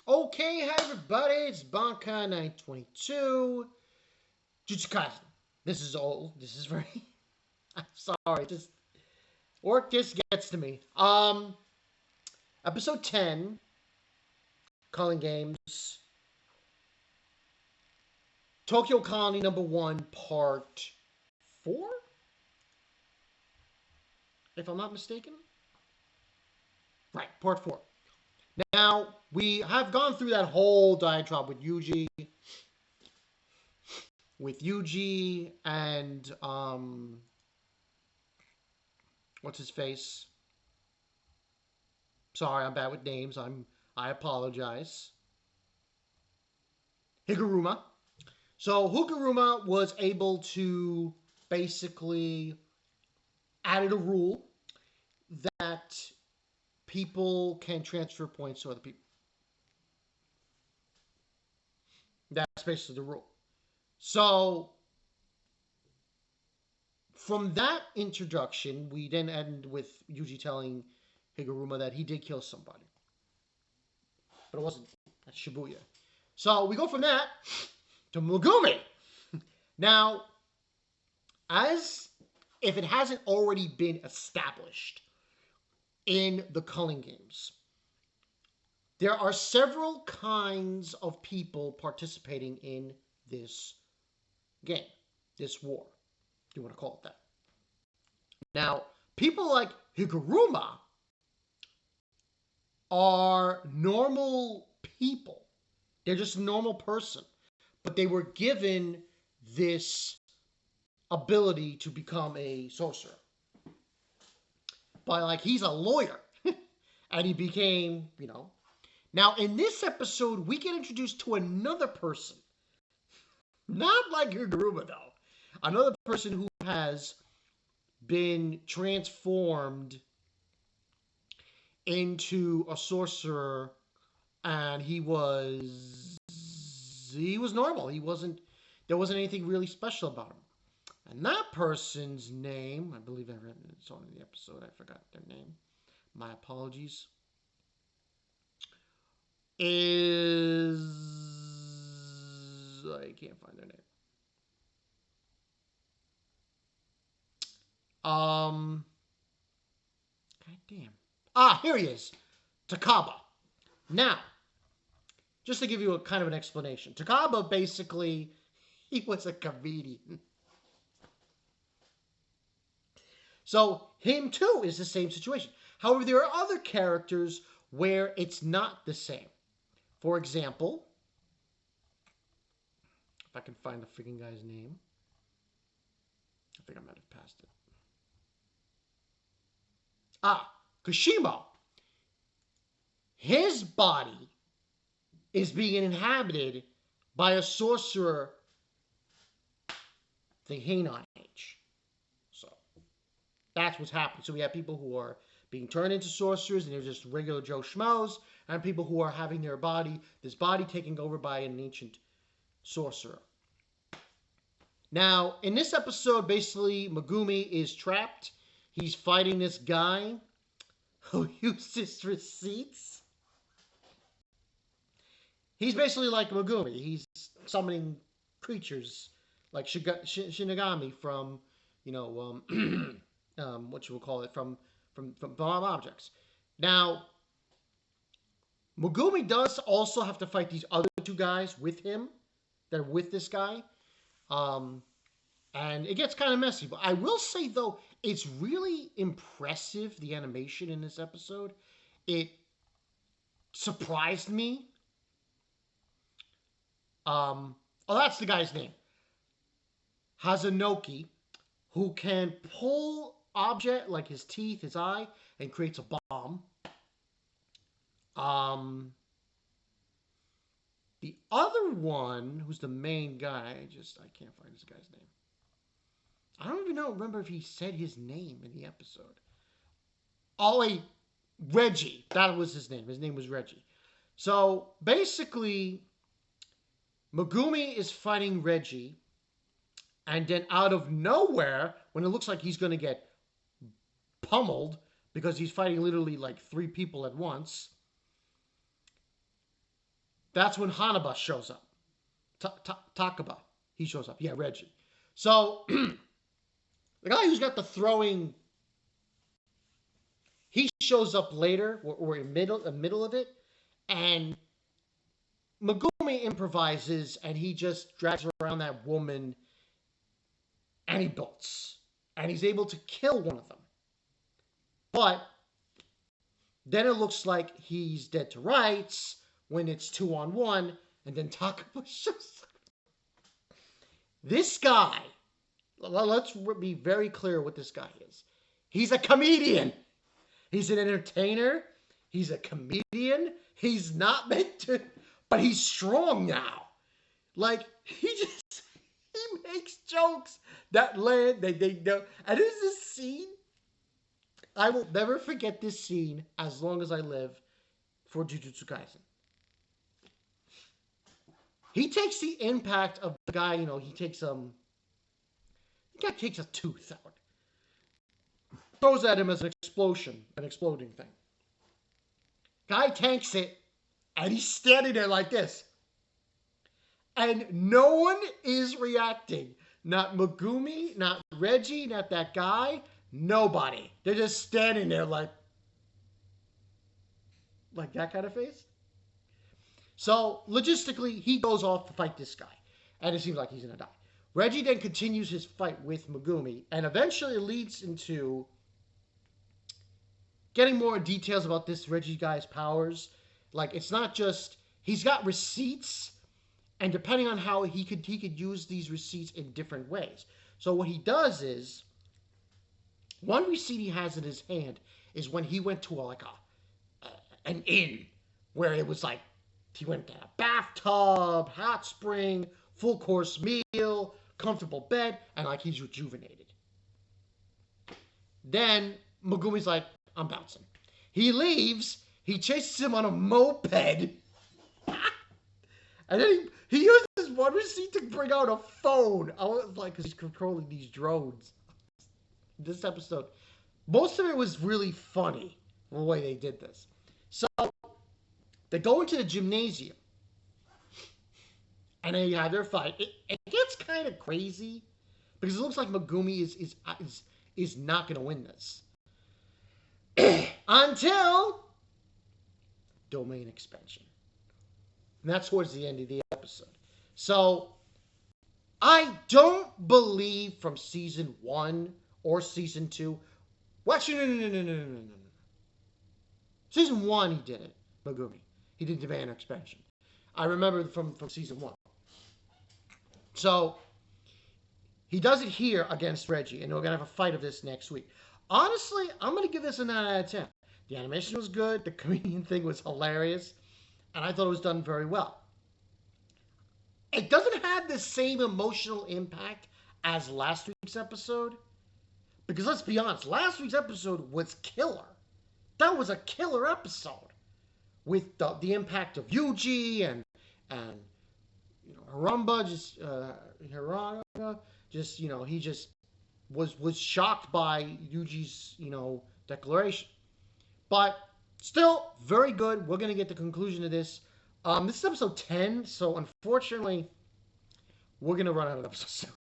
Okay, hi everybody, it's Bankai922. Jujutsu Kaisen. This is old. This is very... I'm sorry, just... Work just gets to me. Episode 10, Culling Games. Tokyo Colony number 1, part 4? If I'm not mistaken? Right, part 4. Now, we have gone through that whole diatribe with Yuji. And, what's his face? Sorry, I'm bad with names. I apologize. Higuruma. So Higuruma was able to basically added a rule that people can transfer points to other people. That's basically the rule. So from that introduction, we then end with Yuji telling Higuruma that he did kill somebody. But it wasn't. That's Shibuya. So we go from that to Megumi. Now, as if it hasn't already been established in the Culling Games, there are several kinds of people participating in this game, this war, if you want to call it that. Now, people like Higuruma are normal people. They're just a normal person. But they were given this ability to become a sorcerer. By, like, he's a lawyer. And he became, you know. Now, in this episode, we get introduced to another person. Not like Higuruma, though. Another person who has been transformed into a sorcerer, and he was normal. There wasn't anything really special about him. And that person's name, I believe I read it, it's on in the episode, I forgot their name. My apologies. Is... I can't find their name. God damn. Ah, here he is. Takaba. Now, just to give you a kind of an explanation. Takaba, basically, he was a comedian. So, him too is the same situation. However, there are other characters where it's not the same. For example, if I can find the freaking guy's name. I think I might have passed it. Ah, Kashimo. His body is being inhabited by a sorcerer, the Heian Age. So, that's what's happening. So we have people who are being turned into sorcerers, and they're just regular Joe Schmoes, and people who are having this body taken over by an ancient sorcerer. Now, in this episode, basically, Megumi is trapped. He's fighting this guy who uses receipts. He's basically like Megumi. He's summoning creatures like Shinigami from, what you will call it, from bomb objects. Now, Megumi does also have to fight these other two guys with him, that are with this guy. And it gets kind of messy. But I will say, though, it's really impressive, the animation in this episode. It surprised me. That's the guy's name. Hazanoki, who can pull object like his teeth, his eye, and creates a bomb. The other one, who's the main guy, I can't find this guy's name. I don't even remember if he said his name in the episode. Oh, wait, Reggie. That was his name. His name was Reggie. So, basically, Megumi is fighting Reggie, and then out of nowhere, when it looks like he's going to get pummeled, because he's fighting literally like 3 people at once, That's when Hanaba shows up. Takaba, he shows up. Yeah, Reggie. So the guy who's got the throwing, he shows up later, or in the middle of it, and Megumi improvises, and he just drags around that woman, and he bolts, and he's able to kill one of them. But then it looks like he's dead to rights when it's 2-on-1, and then Takaba shows up. This guy, let's be very clear what this guy is. He's a comedian. He's an entertainer. He's a comedian. He's not meant to, but he's strong now. Like, he makes jokes that land, they know. And there's this scene, I will never forget this scene as long as I live for Jujutsu Kaisen. He takes the impact of the guy, he takes the guy takes a tooth out. Throws at him as an exploding thing. Guy tanks it, and he's standing there like this. And no one is reacting. Not Megumi, not Reggie, not that guy. Nobody. They're just standing there like that kind of face. So, logistically, he goes off to fight this guy. And it seems like he's going to die. Reggie then continues his fight with Megumi. And eventually leads into getting more details about this Reggie guy's powers. Like, it's not just, he's got receipts, and depending on how he could use these receipts in different ways. So what he does is, one receipt he has in his hand is when he went to an inn, where it was like, he went to a bathtub, hot spring, full course meal, comfortable bed, and like he's rejuvenated. Then Megumi's like, I'm bouncing. He leaves. He chases him on a moped. And then he uses one receipt to bring out a phone. I was like, because he's controlling these drones. This episode, most of it was really funny, the way they did this. So, they go into the gymnasium. And they have their fight. It gets kind of crazy. Because it looks like Megumi is not going to win this. Until domain expansion. And that's towards the end of the episode. So, I don't believe from season 1 or season 2. Well, actually, no. Season 1, he did it, Megumi. He did domain expansion. I remember from season 1. So, he does it here against Reggie, and we're going to have a fight of this next week. Honestly, I'm going to give this a 9 out of 10. The animation was good. The comedian thing was hilarious. And I thought it was done very well. It doesn't have the same emotional impact as last week's episode. Because let's be honest, last week's episode was killer. That was a killer episode. With the impact of Yuji and Haramba, he just was shocked by Yuji's, declaration. But still, very good. We're going to get the conclusion of this. This is episode 10, so unfortunately, we're going to run out of episodes soon.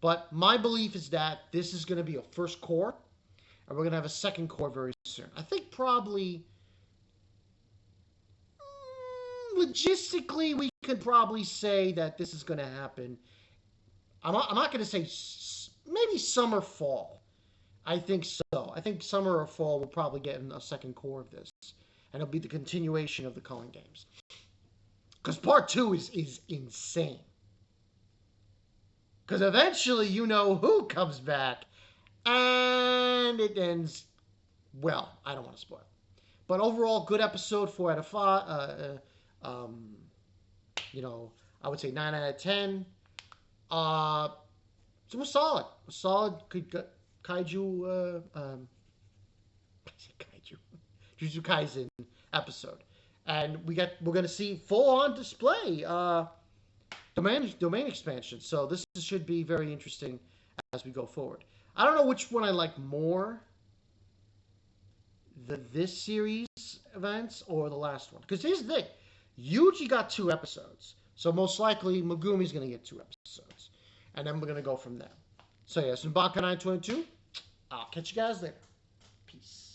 But my belief is that this is going to be a first core, and we're going to have a second core very soon. I think probably, logistically, we could probably say that this is going to happen. I'm not going to say maybe summer, fall. I think so. I think summer or fall we'll probably get a second core of this. And it'll be the continuation of the Culling games. Because part 2 is insane. Because eventually who comes back. And it ends, well, I don't want to spoil. But overall, good episode, 4 out of 5. I would say 9 out of 10. So it was solid. It was solid. Kaiju, Jujutsu Kaisen episode, and we're gonna see full on display domain expansion. So this should be very interesting as we go forward. I don't know which one I like more, this series events or the last one. Because here's the thing, Yuji got 2 episodes. So most likely Megumi's going to get 2 episodes. And then we're going to go from there. So yes, in Bankai 922, I'll catch you guys later. Peace.